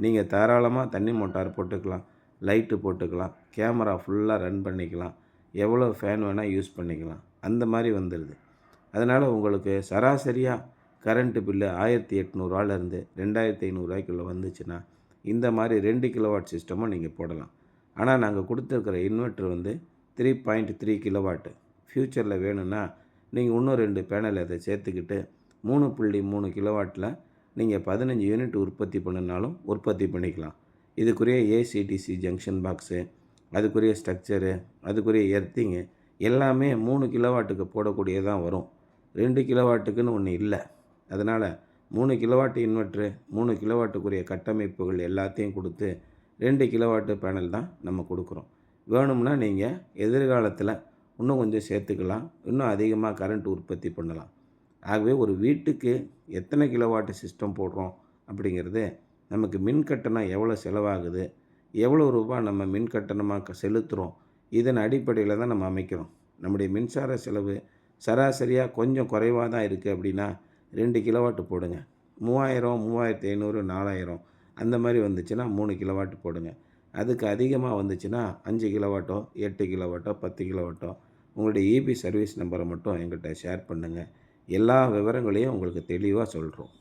நீங்கள் தாராளமாக தண்ணி மோட்டார் போட்டுக்கலாம், லைட்டு போட்டுக்கலாம், கேமரா ஃபுல்லாக ரன் பண்ணிக்கலாம், எவ்வளோ ஃபேன் வேணால் யூஸ் பண்ணிக்கலாம். அந்த மாதிரி வந்துடுது. அதனால் உங்களுக்கு சராசரியாக கரண்ட்டு பில்லு ரூ. 1800 ரூ. 2500 வந்துச்சுன்னா, இந்த மாதிரி 2 கிலோவாட் சிஸ்டமும் நீங்கள் போடலாம். ஆனால் நாங்கள் கொடுத்துருக்கிற இன்வெர்ட்ரு வந்து 3.3 கிலோவாட்டு. ஃப்யூச்சரில் வேணும்னா நீங்கள் இன்னும் 2 பேனல் அதை சேர்த்துக்கிட்டு 3.3 கிலோவாட்டில் நீங்கள் 15 யூனிட் உற்பத்தி பண்ணினாலும் உற்பத்தி பண்ணிக்கலாம். இதுக்குரிய ஏசிடிசி ஜங்ஷன் பாக்ஸு, அதுக்குரிய ஸ்ட்ரக்சரு, அதுக்குரிய எர்த்திங்கு எல்லாமே 3 கிலோவாட்டுக்கு போடக்கூடியதான் வரும். 2 கிலோவாட்டுக்குன்னு ஒன்று இல்லை. அதனால் 3 கிலோவாட் இன்வெர்ட்ரு, 3 கிலோவாட்டுக்குரிய கட்டமைப்புகள் எல்லாத்தையும் கொடுத்து 2 கிலோவாட்டு பேனல் தான் நம்ம கொடுக்குறோம். வேணும்னா நீங்கள் எதிர்காலத்தில் இன்னும் கொஞ்சம் சேர்த்துக்கலாம், இன்னும் அதிகமாக கரண்ட் உற்பத்தி பண்ணலாம். ஆகவே ஒரு வீட்டுக்கு எத்தனை கிலோவாட்டு சிஸ்டம் போடுறோம் அப்படிங்கிறது, நமக்கு மின் கட்டணம் எவ்வளோ செலவாகுது, எவ்வளோ ரூபாய் நம்ம மின் கட்டணமாக செலுத்துகிறோம், இதன் அடிப்படையில் தான் நம்ம அமைக்கிறோம். நம்முடைய மின்சார செலவு சராசரியாக கொஞ்சம் குறைவாக தான் இருக்குது அப்படின்னா 2 கிலோவாட்டு போடுங்க. 3000, 3500, 4000 அந்த மாதிரி வந்துச்சுன்னா 3 கிலோவாட்டு போடுங்க. அதுக்கு அதிகமாக வந்துச்சுன்னா 5 கிலோவாட்டோ, 8 கிலோவாட்டோ, 10 கிலோவாட்டோ உங்களுடைய இபி சர்வீஸ் நம்பரை மட்டும் எங்கிட்ட ஷேர் பண்ணுங்கள். எல்லா விவரங்களையும் உங்களுக்கு தெளிவாக சொல்கிறோம்.